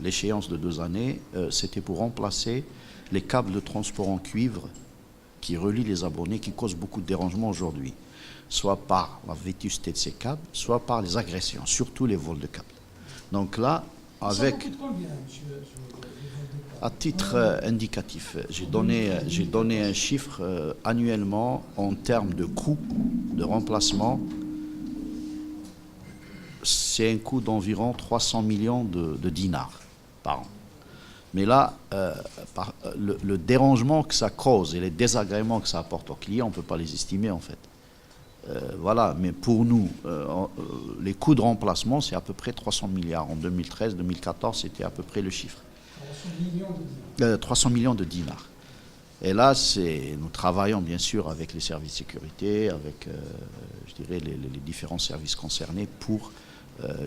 l'échéance de 2 années, c'était pour remplacer les câbles de transport en cuivre qui relient les abonnés, qui causent beaucoup de dérangements aujourd'hui, soit par la vétusté de ces câbles, soit par les agressions, surtout les vols de câbles. Donc là, avec... Ça coûte combien, monsieur, à titre indicatif, j'ai donné un chiffre annuellement en termes de coût de remplacement. C'est un coût d'environ 300 millions de dinars par an. Mais là, le dérangement que ça cause et les désagréments que ça apporte aux clients, on ne peut pas les estimer en fait. Voilà, mais pour nous, les coûts de remplacement, c'est à peu près 300 milliards. En 2013-2014, c'était à peu près le chiffre. 300 millions de dinars. Et là, nous travaillons bien sûr avec les services de sécurité, avec, je dirais, les différents services concernés pour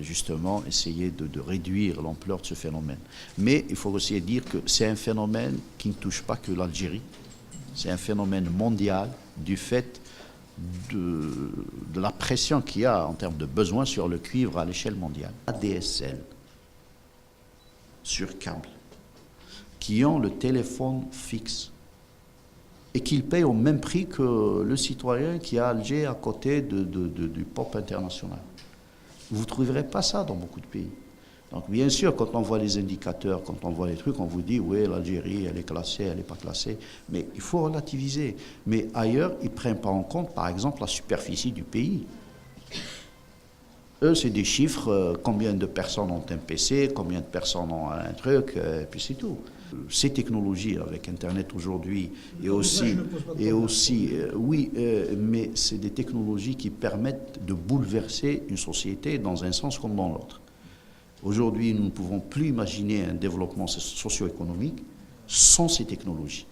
justement essayer de réduire l'ampleur de ce phénomène. Mais il faut aussi dire que c'est un phénomène qui ne touche pas que l'Algérie. C'est un phénomène mondial du fait de la pression qu'il y a en termes de besoins sur le cuivre à l'échelle mondiale. ADSL sur câble, qui ont le téléphone fixe et qu'ils payent au même prix que le citoyen qui est à Alger à côté du pop international. Vous ne trouverez pas ça dans beaucoup de pays. Donc bien sûr, quand on voit les indicateurs, quand on voit les trucs, on vous dit, oui, l'Algérie, elle est classée, elle n'est pas classée. Mais il faut relativiser. Mais ailleurs, ils ne prennent pas en compte, par exemple, la superficie du pays. Eux, c'est des chiffres, combien de personnes ont un PC, combien de personnes ont un truc, et puis c'est tout. Ces technologies avec Internet aujourd'hui, oui, mais c'est des technologies qui permettent de bouleverser une société dans un sens comme dans l'autre. Aujourd'hui, nous ne pouvons plus imaginer un développement socio-économique sans ces technologies.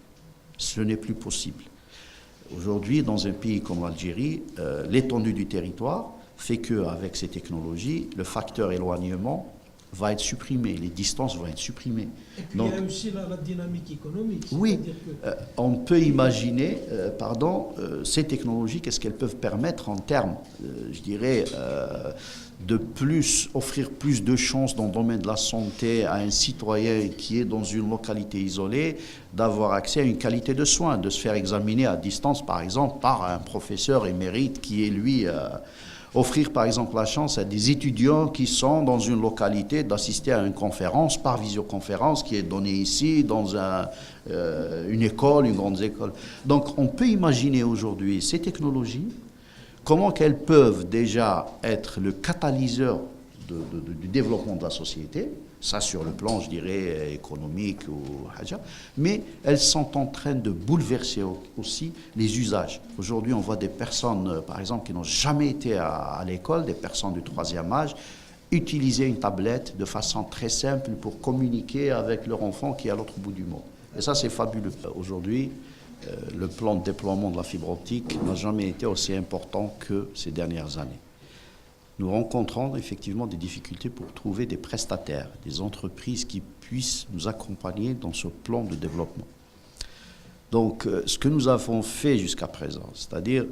Ce n'est plus possible. Aujourd'hui, dans un pays comme l'Algérie, l'étendue du territoire fait qu'avec ces technologies, le facteur éloignement va être supprimé, les distances vont être supprimées. Et puis donc, il y a aussi la dynamique économique. Oui, on peut imaginer, ces technologies, qu'est-ce qu'elles peuvent permettre en termes, je dirais, offrir plus de chances dans le domaine de la santé à un citoyen qui est dans une localité isolée, d'avoir accès à une qualité de soins, de se faire examiner à distance, par exemple, par un professeur émérite qui est, lui... offrir par exemple la chance à des étudiants qui sont dans une localité d'assister à une conférence par visioconférence qui est donnée ici dans une école, une grande école. Donc on peut imaginer aujourd'hui ces technologies, comment qu'elles peuvent déjà être le catalyseur du développement de la société, ça sur le plan, je dirais, économique ou haja, mais elles sont en train de bouleverser aussi les usages. Aujourd'hui, on voit des personnes, par exemple, qui n'ont jamais été à l'école, des personnes du 3e âge, utiliser une tablette de façon très simple pour communiquer avec leur enfant qui est à l'autre bout du monde. Et ça, c'est fabuleux. Aujourd'hui, le plan de déploiement de la fibre optique n'a jamais été aussi important que ces dernières années. Nous rencontrons effectivement des difficultés pour trouver des prestataires, des entreprises qui puissent nous accompagner dans ce plan de développement. Donc, ce que nous avons fait jusqu'à présent, c'est-à-dire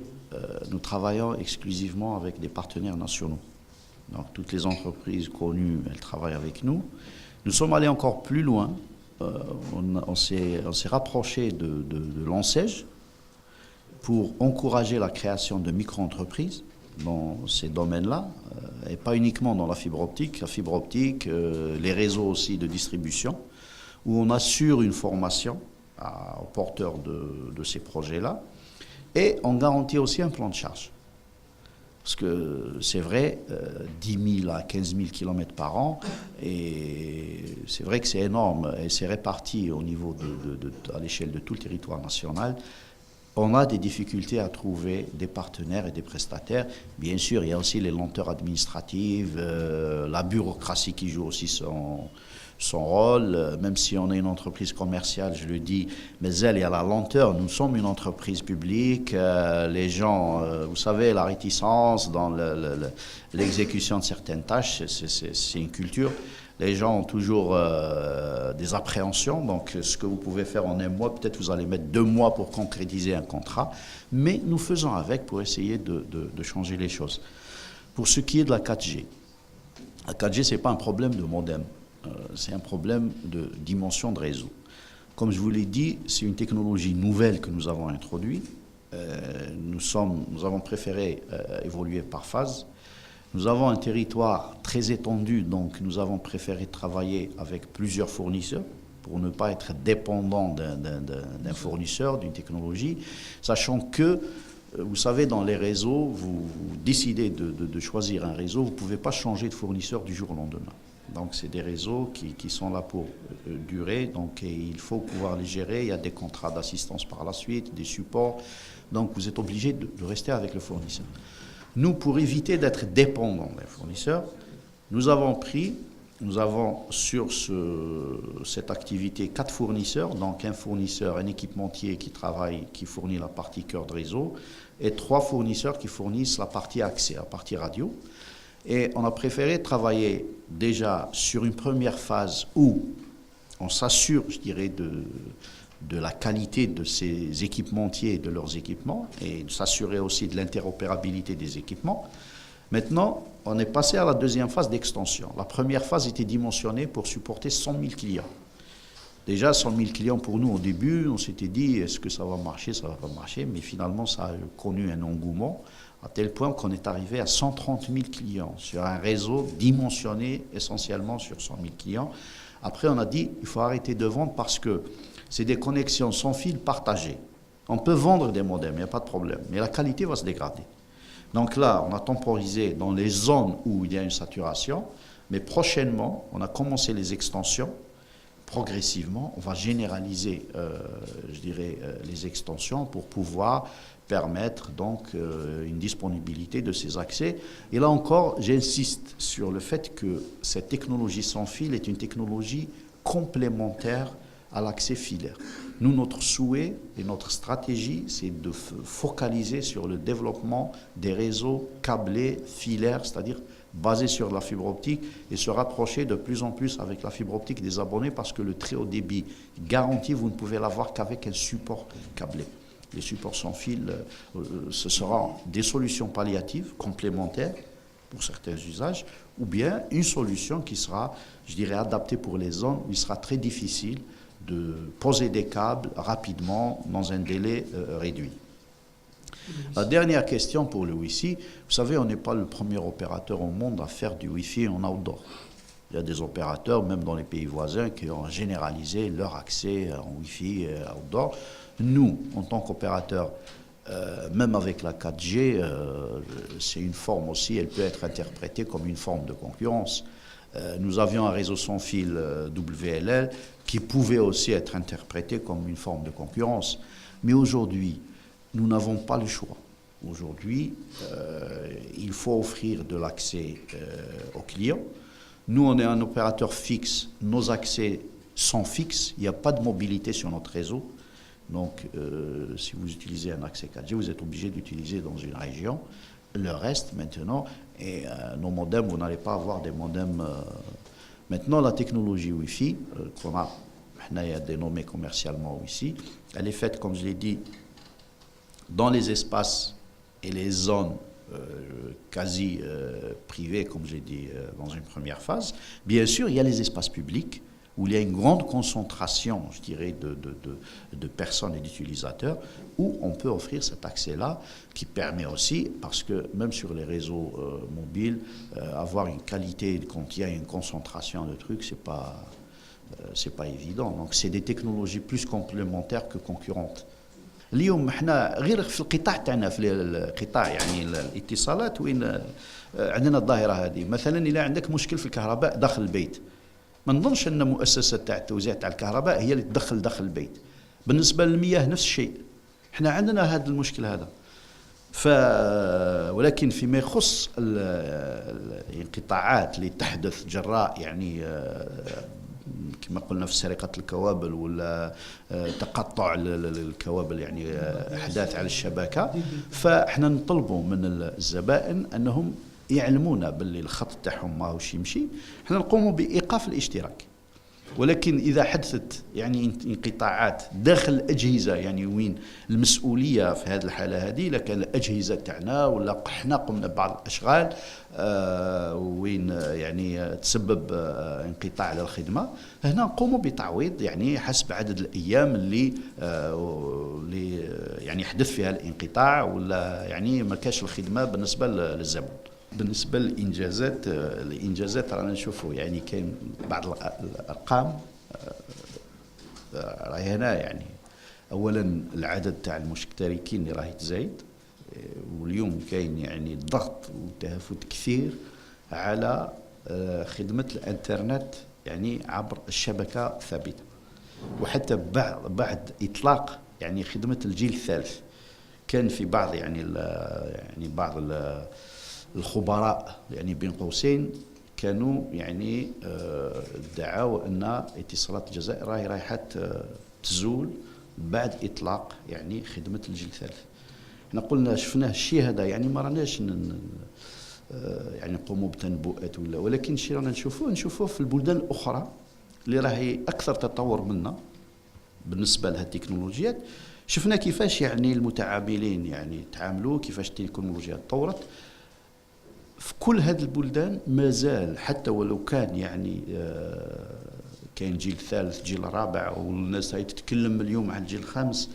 nous travaillons exclusivement avec des partenaires nationaux. Donc, toutes les entreprises connues, elles travaillent avec nous. Nous sommes allés encore plus loin. On s'est rapproché de l'ANSEJ pour encourager la création de micro-entreprises dans ces domaines-là, et pas uniquement dans la fibre optique, les réseaux aussi de distribution, où on assure une formation aux porteurs de ces projets-là, et on garantit aussi un plan de charge. Parce que c'est vrai, 10 000 à 15 000 km par an, et c'est vrai que c'est énorme, et c'est réparti au niveau à l'échelle de tout le territoire national. On a des difficultés à trouver des partenaires et des prestataires. Bien sûr, il y a aussi les lenteurs administratives, la bureaucratie qui joue aussi son rôle. Même si on est une entreprise commerciale, je le dis, mais il y a la lenteur. Nous sommes une entreprise publique. Les gens, vous savez, la réticence dans l'exécution de certaines tâches, c'est une culture. Les gens ont toujours des appréhensions, donc ce que vous pouvez faire en 1 mois, peut-être vous allez mettre 2 mois pour concrétiser un contrat, mais nous faisons avec pour essayer de changer les choses. Pour ce qui est de la 4G, ce n'est pas un problème de modem. c'est un problème de dimension de réseau. Comme je vous l'ai dit, c'est une technologie nouvelle que nous avons introduite. Nous avons préféré évoluer par phase. Nous avons un territoire très étendu, donc nous avons préféré travailler avec plusieurs fournisseurs pour ne pas être dépendant d'un fournisseur, d'une technologie, sachant que, vous savez, dans les réseaux, vous décidez de choisir un réseau, vous ne pouvez pas changer de fournisseur du jour au lendemain. Donc c'est des réseaux qui sont là pour durer, donc il faut pouvoir les gérer, il y a des contrats d'assistance par la suite, des supports, donc vous êtes obligé de rester avec le fournisseur. Nous, pour éviter d'être dépendants des fournisseurs, nous avons sur cette activité 4 fournisseurs, donc un fournisseur, un équipementier qui fournit la partie cœur de réseau, et 3 fournisseurs qui fournissent la partie accès, la partie radio. Et on a préféré travailler déjà sur une première phase où on s'assure, je dirais, de la qualité de ces équipementiers et de leurs équipements, et de s'assurer aussi de l'interopérabilité des équipements. Maintenant, on est passé à la deuxième phase d'extension. La première phase était dimensionnée pour supporter 100 000 clients. Déjà, 100 000 clients pour nous au début, on s'était dit, est-ce que ça va marcher, ça va pas marcher, mais finalement, ça a connu un engouement à tel point qu'on est arrivé à 130 000 clients sur un réseau dimensionné essentiellement sur 100 000 clients. Après, on a dit, il faut arrêter de vendre parce que c'est des connexions sans fil partagées. On peut vendre des modems, il n'y a pas de problème, mais la qualité va se dégrader. Donc là, on a temporisé dans les zones où il y a une saturation, mais prochainement, on a commencé les extensions. Progressivement, on va généraliser, les extensions pour pouvoir permettre donc une disponibilité de ces accès. Et là encore, j'insiste sur le fait que cette technologie sans fil est une technologie complémentaire à l'accès filaire. Nous, notre souhait et notre stratégie, c'est de focaliser sur le développement des réseaux câblés, filaires, c'est-à-dire basés sur la fibre optique, et se rapprocher de plus en plus avec la fibre optique des abonnés, parce que le très haut débit garanti, vous ne pouvez l'avoir qu'avec un support câblé. Les supports sans fil, ce sera des solutions palliatives, complémentaires pour certains usages, ou bien une solution qui sera, adaptée pour les zones où il sera très difficile de poser des câbles rapidement dans un délai réduit. La dernière question pour le Wi-Fi, vous savez, on n'est pas le premier opérateur au monde à faire du Wi-Fi en outdoor. Il y a des opérateurs, même dans les pays voisins, qui ont généralisé leur accès en Wi-Fi outdoor. Nous, en tant qu'opérateurs, même avec la 4G, c'est une forme aussi, elle peut être interprétée comme une forme de concurrence. Nous avions un réseau sans fil WLL qui pouvait aussi être interprété comme une forme de concurrence. Mais aujourd'hui, nous n'avons pas le choix. Aujourd'hui, il faut offrir de l'accès aux clients. Nous, on est un opérateur fixe. Nos accès sont fixes. Il n'y a pas de mobilité sur notre réseau. Donc, si vous utilisez un accès 4G, vous êtes obligé d'utiliser dans une région. Le reste, maintenant, et nos modems, vous n'allez pas avoir des modems. Maintenant, la technologie Wi-Fi, qu'on a dénommée commercialement ici, elle est faite, comme je l'ai dit, dans les espaces et les zones quasi privées, comme j'ai dit dans une première phase. Bien sûr, il y a les espaces publics où il y a une grande concentration, de personnes et d'utilisateurs, où on peut offrir cet accès-là, qui permet aussi, parce que même sur les réseaux mobiles, avoir une qualité, quand il y a une concentration de trucs, c'est pas évident. Donc c'est des technologies plus complémentaires que concurrentes. اليوم احنا غير في القطاع تاعنا في القطاع يعني الاتصالات وين عندنا الظاهره هذه مثلا اذا عندك مشكل في الكهرباء داخل البيت ما نظنش ان مؤسسه تاع التوزيع تاع الكهرباء هي اللي تدخل داخل البيت بالنسبه للمياه نفس الشيء احنا عندنا هذا المشكل هذا ولكن فيما يخص الانقطاعات اللي تحدث جراء يعني كما قلنا في سرقة الكوابل ولا تقطع الكوابل يعني أحداث على الشبكة فإحنا نطلبوا من الزبائن أنهم يعلمونا باللي الخط تاعهم ماهوش يمشي إحنا نقوموا بإيقاف الاشتراك ولكن إذا حدثت يعني انقطاعات داخل الأجهزة يعني وين المسؤولية في هذه الحالة هذه لكن الأجهزة تاعنا ولا احنا قمنا ببعض الأشغال وين ممكن يعني تسبب انقطاع للخدمه، هنا نقوموا بتعويض يعني حسب عدد الايام اللي يعني حدث فيها الانقطاع ولا يعني ما كاش الخدمه بالنسبه للزبون. بالنسبه الانجازات رانا نشوفوا يعني كاين بعض الارقام راهي هنا. يعني اولا العدد تاع المشتركين اللي راهي تزايد، واليوم كاين يعني ضغط وتهافت كثير على خدمة الانترنت يعني عبر الشبكة الثابتة، وحتى بعد إطلاق يعني خدمة الجيل الثالث كان في بعض يعني بعض الخبراء يعني بين قوسين كانوا يعني ادعوا أن اتصالات الجزائر راهي رايحة تزول بعد إطلاق يعني خدمة الجيل الثالث. احنا قلنا شفناه الشيء هذا يعني ما راناش يعني نقوموا بتنبؤات ولكن الشيء رانا نشوفوه في البلدان الاخرى اللي راهي اكثر تطور منا بالنسبه لها التكنولوجيات. شفنا كيفاش يعني المتعاملين يعني تعاملوا، كيفاش التكنولوجيا تطورت في كل هذه البلدان. مازال حتى ولو كان يعني كاين جيل ثالث جيل رابع والناس هاي تتكلم اليوم عن الجيل الخامس،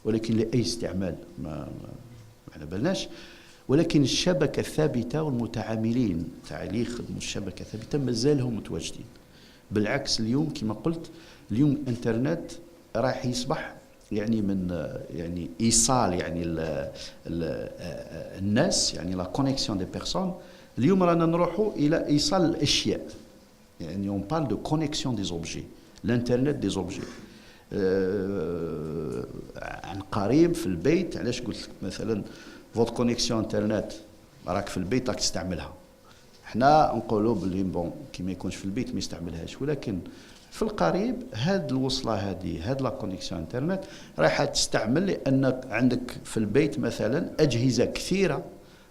ولكن لاي استعمال ما على بالناش. ولكن الشبكه الثابته والمتعاملين تاع اللي يخدموا الشبكه الثابته مازالهم متواجدين. بالعكس اليوم كما قلت اليوم الانترنت راح يصبح يعني من يعني ايصال يعني الناس يعني لا كونيكسيون دي بيرسون. اليوم رانا نروحوا الى ايصال الاشياء، يعني اون بارل دو كونيكسيون دي زوبجي، الانترنت دي زوبجي. عن قريب في البيت، علاش قلت مثلا فوت كونيكسيون انترنت راك في البيت راك تستعملها. احنا نقولوا باللي بون كي ما يكونش في البيت ما يستعملهاش، ولكن في القريب هاد الوصله هاد لا كونيكسيون انترنت راح تستعمل، لانك عندك في البيت مثلا اجهزه كثيره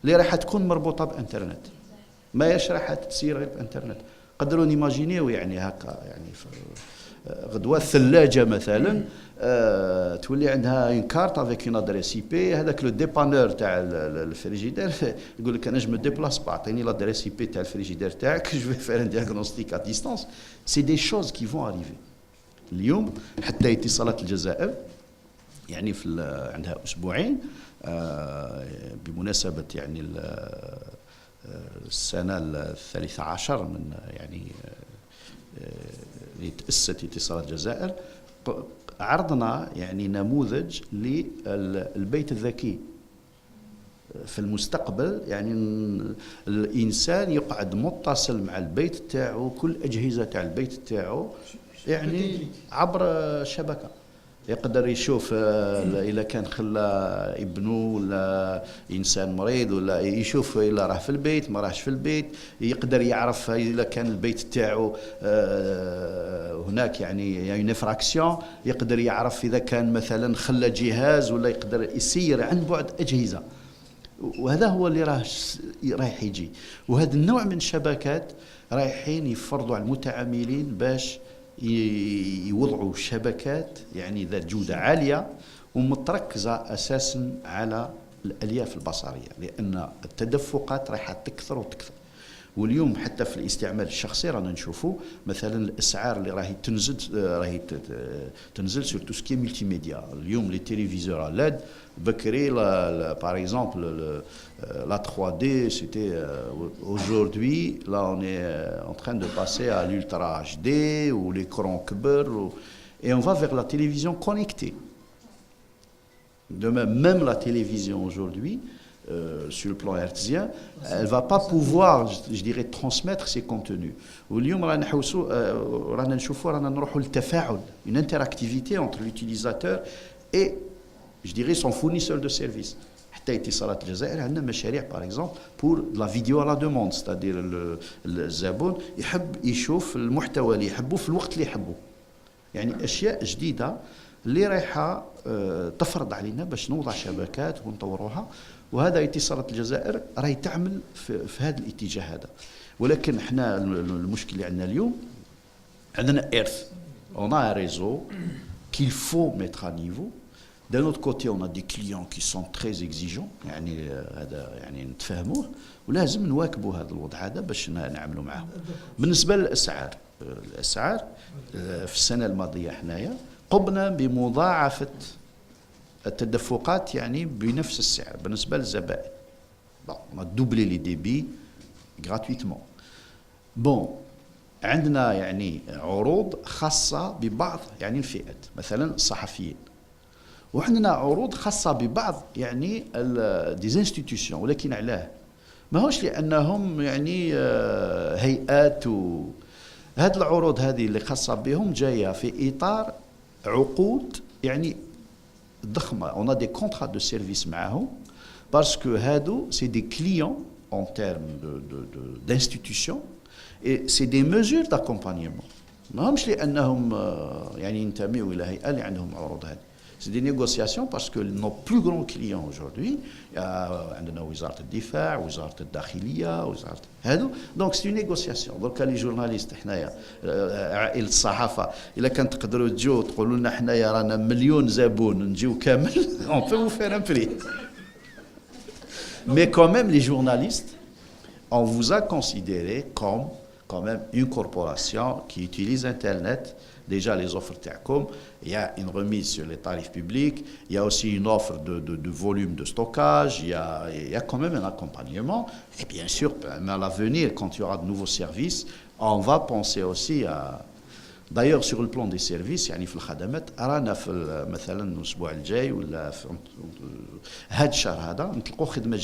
اللي راح تكون مربوطه بانترنت، ما ياش راح تسير غير بانترنت. قدروا نيماجينيو يعني هكا يعني غدوه الثلاجه مثلا تولي عندها اون كارت افيك اون ادريس اي بي. هذاك لو ديبانور تاع الفريجيدير يقول لك انا جو مو ديبلاس با، عطيني لادريس اي بي تاع الفريجيدير تاعك جو في فير ان دياغنوستيك ا ديستانس. سي دي شوز كي فون اريفي. اليوم حتى اتصالات الجزائر يعني في عندها اسبوعين بمناسبه يعني السنه الثالثه عشر من يعني اللي تأسست اتصالات الجزائر، عرضنا يعني نموذج للبيت الذكي. في المستقبل يعني الإنسان يقعد متصل مع البيت تاعو، كل أجهزة تاع البيت تاعو يعني عبر شبكة. يقدر يشوف إذا كان خلى ابنه ولا إنسان مريض، ولا يشوف إذا راه في البيت ما راهش في البيت. يقدر يعرف إذا كان البيت تاعو هناك يعني انفراكسيون، يقدر يعرف إذا كان مثلا خلى جهاز، ولا يقدر يسير عن بعد أجهزة. وهذا هو اللي رايح يجي. وهذا النوع من الشبكات رايحين يفرضوا على المتعاملين باش يوضعوا شبكات يعني ذات جودة عالية ومتركزة أساسا على الألياف البصرية، لأن التدفقات راح تكثر وتكثر. واليوم حتى في الاستعمال الشخصي رانا نشوفوا مثلا الاسعار اللي راهي تنزل سور تو سكي ملتي ميديا. اليوم لي تيليفيزور لاد بكري par exemple la 3D c'était aujourd'hui là on est en train de passer à l'ultra HD ou l'écran كبر et on va vers la télévision connectée. De même la télévision aujourd'hui sur le plan hertzien, elle ne va pas pouvoir, je dirais, transmettre ses contenus. واليوم رانا نشوفوا رانا نروحوا للتفاعل، une interactivité entre l'utilisateur et je dirais son fournisseur de service. حتى اتصالات الجزائر عندنا مشاريع par exemple pour la vidéo à la demande، c'est-à-dire الزبون يحب يشوف المحتوى اللي يحبه في الوقت اللي يحبه. يعني أشياء جديدة اللي رايحة تفرض علينا باش نوضع شبكات ونطوروها. وهذا اتصالات الجزائر راهي تعمل في هذا الاتجاه هذا. ولكن احنا المشكل اللي عندنا اليوم عندنا ايرث، on a un réseau qu'il faut mettre à niveau D'un autre côté, on a des clients qui sont très exigeants يعني هذا يعني نتفاهموه ولازم نواكبوا هذا الوضع هذا باش نعملوا معاه. بالنسبه للاسعار في السنه الماضيه حنايا قمنا بمضاعفه التدفقات يعني بنفس السعر بالنسبه للزبائن. Bon, on a doublé les débits gratuitement. Bon, عندنا يعني عروض خاصة ببعض يعني الفئات مثلا الصحفيين وعندنا عروض خاصة ببعض يعني دي انستيتيوشن ولكن علاه ما هوش لأنهم يعني هيئات هذه العروض هذه اللي خاصة بهم جاية في إطار عقود يعني ضخمة. On a des contrats de service معهم parce que هادو c'est des clients en termes d'institutions et c'est des mesures d'accompagnement. ماهمش لأنهم يعني ينتميوا إلى هيئة اللي عندهم عروض هذه. C'est des négociations parce que nos plus grands clients aujourd'hui, عندنا وزارة الدفاع، وزارة الداخلية، وزارة هادو. Donc c'est une négociation. Donc les journalistes حنايا عائلة الصحافة إلا كان تقدروا تجوا تقولوا لنا حنايا رانا مليون زبون نجيو كامل on peut vous faire un prix. Mais quand même les journalistes, on vous a considéré comme quand même une corporation qui utilise Internet. Déjà, les offres TACOM, il y a une remise sur les tarifs publics, il y a aussi une offre de volume de stockage, il y a quand même un accompagnement. Et bien sûr, à l'avenir, quand il y aura de nouveaux services, on va penser aussi à... D'ailleurs, sur le plan des services, يعني في الخدمات رانا في مثلا الاسبوع الجاي ولا في هذا الشهر هذا نطلقوا خدمه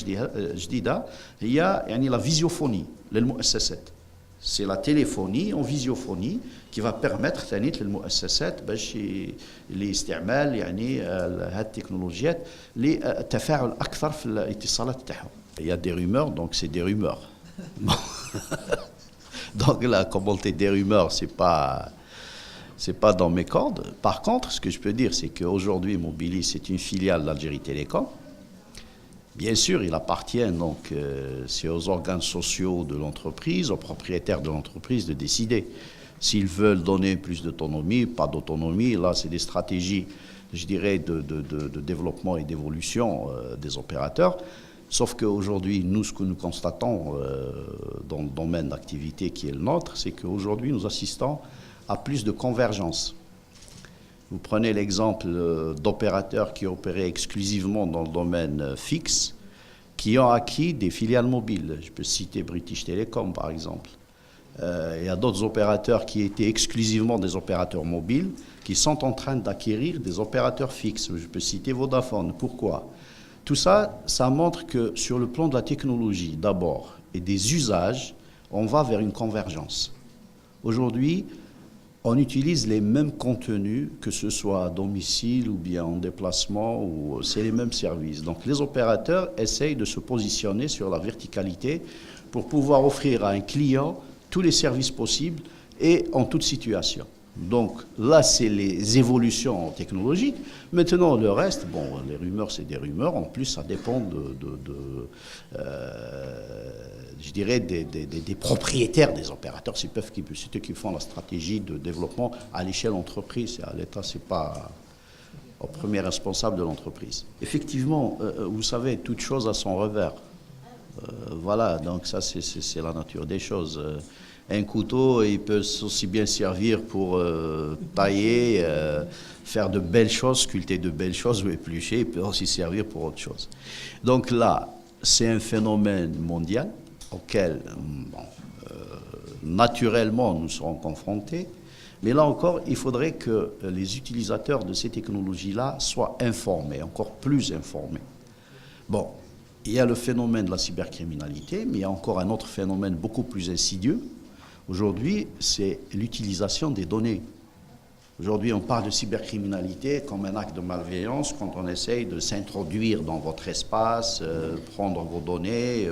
جديده هي يعني لا فيزيوفوني للمؤسسات. C'est la téléphonie en visiophonie qui va permettre ثاني للمؤسسات باش الاستعمال يعني هذه التكنولوجيات للتفاعل اكثر في الاتصالات تاعهم. Il y a des rumeurs donc c'est des rumeurs. Donc la commenter des rumeurs c'est pas dans mes cordes. Par contre, ce que je peux dire c'est qu'aujourd'hui Mobilis c'est une filiale d'Algérie Télécom. Bien sûr, il appartient donc c'est aux organes sociaux de l'entreprise, aux propriétaires de l'entreprise de décider s'ils veulent donner plus d'autonomie, pas d'autonomie. Là, c'est des stratégies, je dirais, de développement et d'évolution des opérateurs. Sauf qu'aujourd'hui, nous, ce que nous constatons dans le domaine d'activité qui est le nôtre, c'est qu'aujourd'hui, nous assistons à plus de convergence. Vous prenez l'exemple d'opérateurs qui opéraient exclusivement dans le domaine fixe, qui ont acquis des filiales mobiles. Je peux citer British Telecom, par exemple. Il y a d'autres opérateurs qui étaient exclusivement des opérateurs mobiles, qui sont en train d'acquérir des opérateurs fixes. Je peux citer Vodafone. Pourquoi ? Tout ça, ça montre que sur le plan de la technologie, d'abord, et des usages, on va vers une convergence. Aujourd'hui, on utilise les mêmes contenus, que ce soit à domicile ou bien en déplacement, ou c'est les mêmes services. Donc les opérateurs essayent de se positionner sur la verticalité pour pouvoir offrir à un client tous les services possibles et en toute situation. Donc là, c'est les évolutions technologiques. Maintenant, le reste, bon, les rumeurs, c'est des rumeurs. En plus, ça dépend je dirais, des propriétaires des opérateurs. C'est eux qui font la stratégie de développement à l'échelle entreprise. Et à l'État, c'est pas au premier responsable de l'entreprise. Effectivement, vous savez, toute chose a son revers. Voilà, donc ça, c'est la nature des choses. Un couteau, il peut aussi bien servir pour tailler, faire de belles choses, sculpter de belles choses ou éplucher. Il peut aussi servir pour autre chose. Donc là, c'est un phénomène mondial auquel, naturellement, nous serons confrontés. Mais là encore, il faudrait que les utilisateurs de ces technologies-là soient informés, encore plus informés. Bon, il y a le phénomène de la cybercriminalité, mais il y a encore un autre phénomène beaucoup plus insidieux. Aujourd'hui, c'est l'utilisation des données. Aujourd'hui, on parle de cybercriminalité comme un acte de malveillance quand on essaye de s'introduire dans votre espace, prendre vos données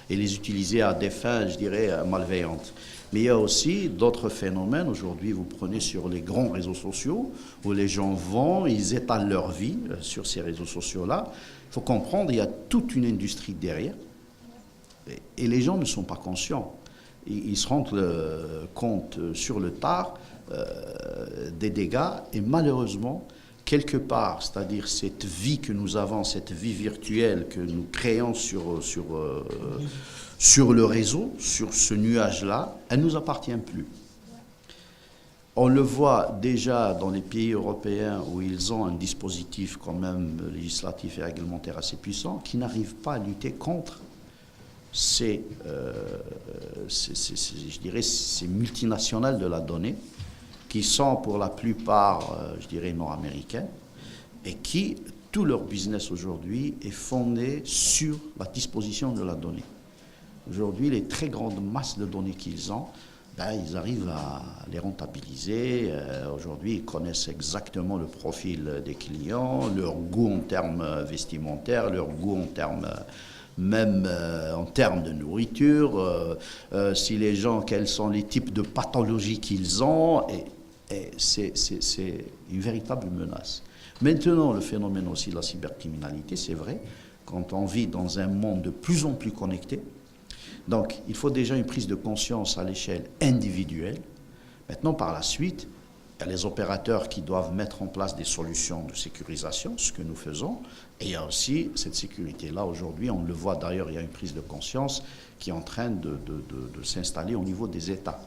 et les utiliser à des fins, je dirais, malveillantes. Mais il y a aussi d'autres phénomènes. Aujourd'hui, vous prenez sur les grands réseaux sociaux où les gens vont, ils étalent leur vie sur ces réseaux sociaux-là. Il faut comprendre, il y a toute une industrie derrière et les gens ne sont pas conscients. Ils se rendent compte sur le tard des dégâts et malheureusement, quelque part, c'est-à-dire cette vie que nous avons, cette vie virtuelle que nous créons sur le réseau, sur ce nuage-là, elle ne nous appartient plus. On le voit déjà dans les pays européens où ils ont un dispositif quand même législatif et réglementaire assez puissant qui n'arrive pas à lutter contre je dirais, ces multinationales de la donnée qui sont pour la plupart, je dirais, nord-américaines et qui, tout leur business aujourd'hui est fondé sur la disposition de la donnée. Aujourd'hui, les très grandes masses de données qu'ils ont, ils arrivent à les rentabiliser. Aujourd'hui, ils connaissent exactement le profil des clients, leur goût en termes vestimentaires, leur goût en termes même en termes de nourriture, si les gens, quels sont les types de pathologies qu'ils ont, et c'est une véritable menace. Maintenant, le phénomène aussi de la cybercriminalité, c'est vrai, quand on vit dans un monde de plus en plus connecté, donc il faut déjà une prise de conscience à l'échelle individuelle. Maintenant, par la suite, il y a les opérateurs qui doivent mettre en place des solutions de sécurisation, ce que nous faisons, et il y a aussi cette sécurité-là. Aujourd'hui, on le voit d'ailleurs, il y a une prise de conscience qui est en train de s'installer au niveau des États.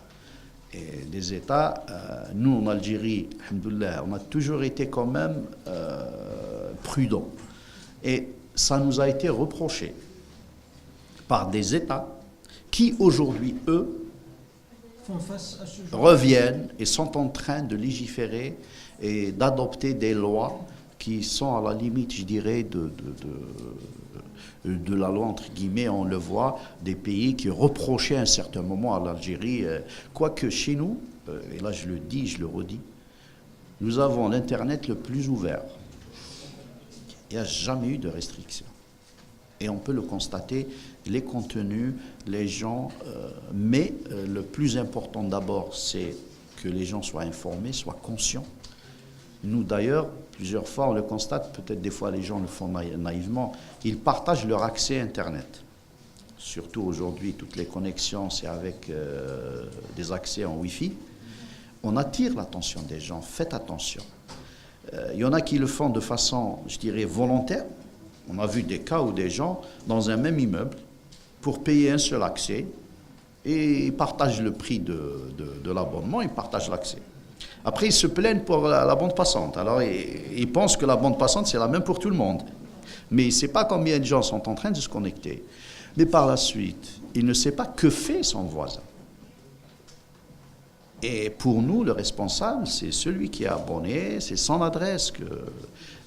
Et des États, nous en Algérie, alhamdoulilah, on a toujours été quand même prudents. Et ça nous a été reproché par des États qui aujourd'hui, eux, reviennent et sont en train de légiférer et d'adopter des lois qui sont à la limite, je dirais, de la loi, entre guillemets. On le voit, des pays qui reprochaient à un certain moment à l'Algérie, quoique chez nous, et là je le dis, je le redis, nous avons l'Internet le plus ouvert. Il n'y a jamais eu de restrictions. Et on peut le constater, les contenus, les gens, mais le plus important d'abord, c'est que les gens soient informés, soient conscients. Nous d'ailleurs, plusieurs fois, on le constate, peut-être des fois les gens le font naïvement, ils partagent leur accès à Internet. Surtout aujourd'hui, toutes les connexions, c'est avec des accès en Wi-Fi. On attire l'attention des gens, faites attention. Il y en a qui le font de façon, je dirais, volontaire. On a vu des cas où des gens, dans un même immeuble, pour payer un seul accès, et ils partagent le prix de l'abonnement, ils partagent l'accès. Après, ils se plaignent pour la bande passante. Alors, ils pensent que la bande passante, c'est la même pour tout le monde. Mais il ne sait pas combien de gens sont en train de se connecter. Mais par la suite, il ne sait pas que fait son voisin. Et pour nous, le responsable, c'est celui qui est abonné, c'est son adresse. Que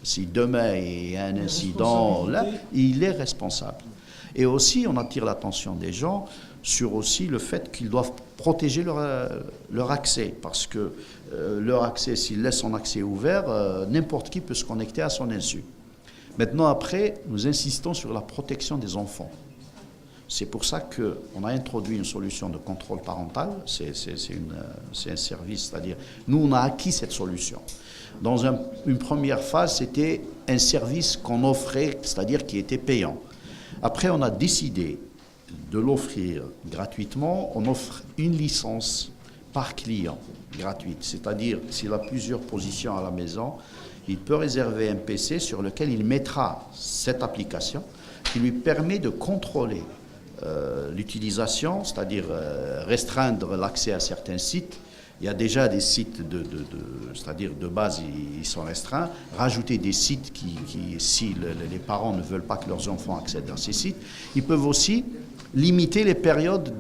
si demain il y a un incident, là, il est responsable. Et aussi, on attire l'attention des gens sur aussi le fait qu'ils doivent protéger leur accès. Parce que leur accès, s'ils laissent son accès ouvert, n'importe qui peut se connecter à son insu. Maintenant, après, nous insistons sur la protection des enfants. C'est pour ça qu'on a introduit une solution de contrôle parental. C'est un service, c'est-à-dire, nous, on a acquis cette solution. Dans une première phase, c'était un service qu'on offrait, c'est-à-dire qui était payant. Après, on a décidé de l'offrir gratuitement. On offre une licence par client gratuite. C'est-à-dire, s'il a plusieurs positions à la maison, il peut réserver un PC sur lequel il mettra cette application qui lui permet de contrôler l'utilisation, c'est-à-dire restreindre l'accès à certains sites. Il y a déjà des sites, c'est-à-dire de base, ils sont restreints. Rajouter des sites si les parents ne veulent pas que leurs enfants accèdent à ces sites. Ils peuvent aussi limiter les périodes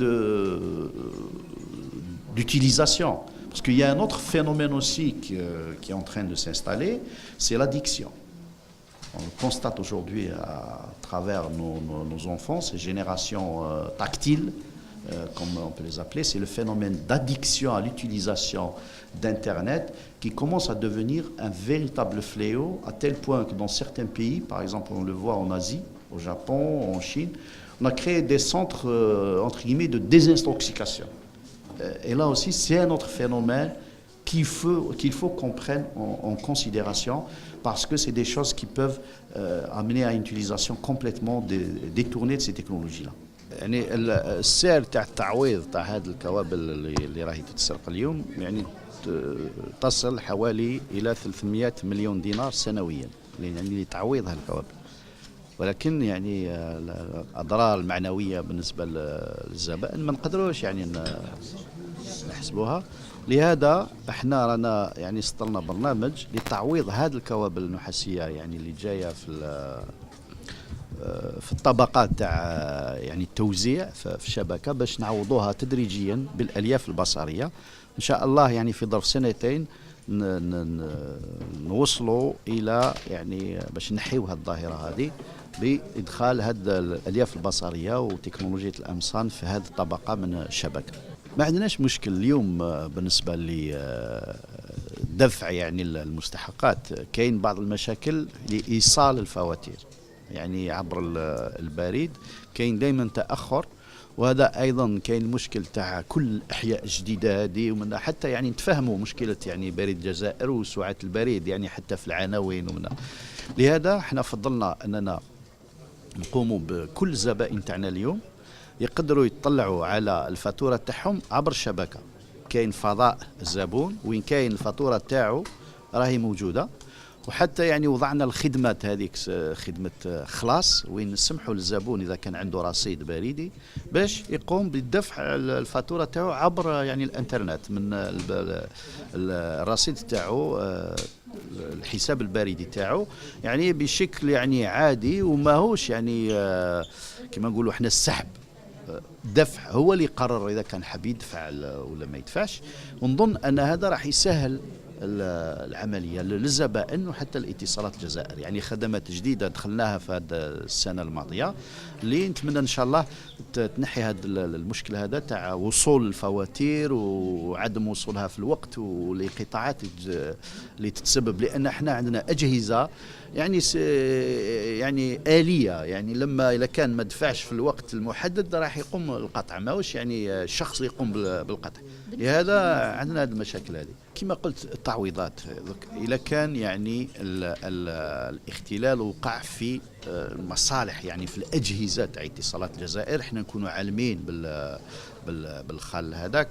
d'utilisation. Parce qu'il y a un autre phénomène aussi qui est en train de s'installer, c'est l'addiction. On le constate aujourd'hui à travers nos enfants, ces générations tactiles, comme on peut les appeler, c'est le phénomène d'addiction à l'utilisation d'Internet qui commence à devenir un véritable fléau, à tel point que dans certains pays, par exemple on le voit en Asie, au Japon, en Chine, on a créé des centres, entre guillemets, de désintoxication. Et là aussi, c'est un autre phénomène qu'il faut qu'on prenne en considération parce que c'est des choses qui peuvent amener à une utilisation complètement détournée de ces technologies-là. يعني السعر تاع التعويض تاع هذه الكوابل اللي راهي تتسرق اليوم يعني تصل حوالي إلى 300 مليون دينار سنويا، يعني لتعويض هالكوابل. ولكن يعني الأضرار المعنوية بالنسبة للزبائن ما نقدروش يعني نحسبوها. لهذا احنا رانا يعني سطرنا برنامج لتعويض هذه الكوابل النحاسية يعني اللي جاية في الطبقات تاع يعني التوزيع في الشبكة، باش نعوضوها تدريجيا بالألياف البصرية إن شاء الله. يعني في ظرف سنتين نوصلوا إلى يعني باش نحيو هذه الظاهرة هذه بإدخال هذه الألياف البصرية وتكنولوجيا الأمصان في هذه الطبقة من الشبكة. ما عندناش مشكل اليوم بالنسبة لدفع يعني المستحقات. كاين بعض المشاكل لإيصال الفواتير يعني عبر البريد، كاين دائما تأخر، وهذا ايضا كاين المشكل تاع كل الاحياء الجديده هذه، ومن حتى يعني نتفهموا مشكله يعني بريد الجزائر وسرعه البريد يعني حتى في العناوين ومن. لهذا احنا فضلنا اننا نقوموا بكل الزبائن تاعنا اليوم يقدروا يطلعوا على الفاتوره تاعهم عبر الشبكه. كاين فضاء الزبون وين كاين الفاتوره تاعو راهي موجوده، وحتى يعني وضعنا الخدمات هذيك خدمة خلاص وين نسمحوا للزبون إذا كان عنده رصيد بريدي باش يقوم بالدفع الفاتورة تاعو عبر يعني الانترنت من الرصيد تاعو، الحساب البريدي تاعو يعني بشكل يعني عادي، وما هوش يعني كما نقولوا احنا السحب. دفع هو اللي يقرر إذا كان حاب يدفع ولا ما يدفعش. ونظن أن هذا راح يسهل العملية للزبائن وحتى الاتصالات الجزائر. يعني خدمات جديدة دخلناها في هذه السنة الماضية اللي نتمنى إن شاء الله تنحي هذا المشكل هذا تاع وصول الفواتير وعدم وصولها في الوقت ولقطاعات اللي تتسبب. لأن احنا عندنا أجهزة يعني يعني آلية، يعني لما إذا كان ما دفعش في الوقت المحدد راح يقوم القطع، ماهوش يعني الشخص يقوم بالقطع. لهذا عندنا هذه المشاكل هذه. كما قلت التعويضات إذا كان يعني الاختلال وقع في المصالح يعني في الأجهزة تاع اتصالات الجزائر، احنا نكونوا عالمين بالخلل هذاك،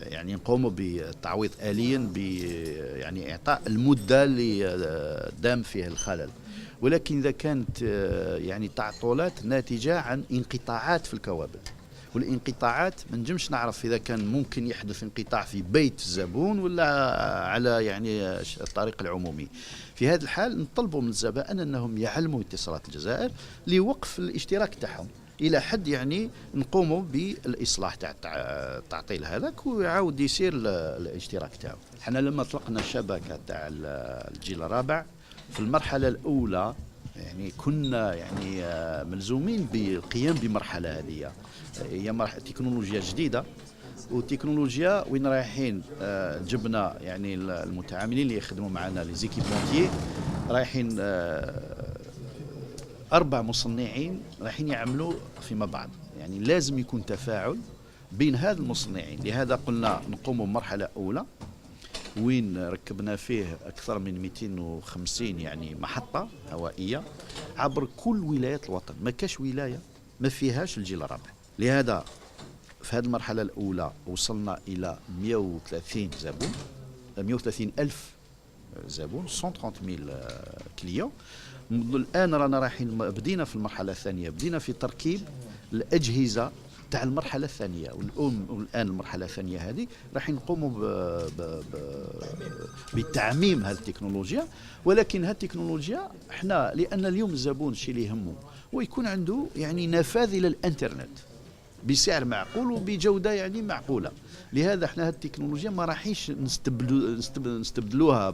يعني نقوموا بالتعويض آليا ب يعني إعطاء المدة اللي دام فيها الخلل. ولكن إذا كانت يعني تعطلات ناتجة عن انقطاعات في الكوابل، والانقطاعات ما نجمش نعرف إذا كان ممكن يحدث انقطاع في بيت الزبون ولا على يعني الطريق العمومي. في هذا الحال نطلبوا من الزبائن أنهم يعلموا اتصالات الجزائر لوقف الاشتراك تاعهم إلى حد يعني نقوموا بالإصلاح تاع التعطيل هذاك ويعاود يصير الاشتراك تاعه. احنا لما اطلقنا الشبكة تاع الجيل الرابع في المرحلة الأولى يعني كنا يعني ملزومين بالقيام بمرحلة هذه، هي تكنولوجيا جديدة وتكنولوجيا وين رايحين. جبنا يعني المتعاملين اللي يخدموا معنا لي زيكيبونتيي، رايحين 4 مصنعين رايحين يعملوا فيما بعض، يعني لازم يكون تفاعل بين هذا المصنعين. لهذا قلنا نقوم بمرحلة أولى وين ركبنا فيه أكثر من 250 يعني محطة هوائية عبر كل ولايات الوطن. ما كاش ولاية ما فيهاش الجيل الرابع. لهذا في هذه المرحلة الأولى وصلنا إلى 130 زبون، 130 ألف زبون، 130,000 كليون. الآن رانا رايحين بدينا في المرحلة الثانية، بدينا في تركيب الأجهزة تاع المرحلة الثانية. والآن المرحلة الثانية هذه راح نقوموا بتعميم هذه التكنولوجيا. ولكن هذه التكنولوجيا احنا لأن اليوم الزبون الشيء اللي يهمه ويكون عنده يعني نفاذ إلى الانترنت بسعر معقول وبجودة يعني معقولة. لهذا احنا هذه التكنولوجيا ما راحيش نستبدلوها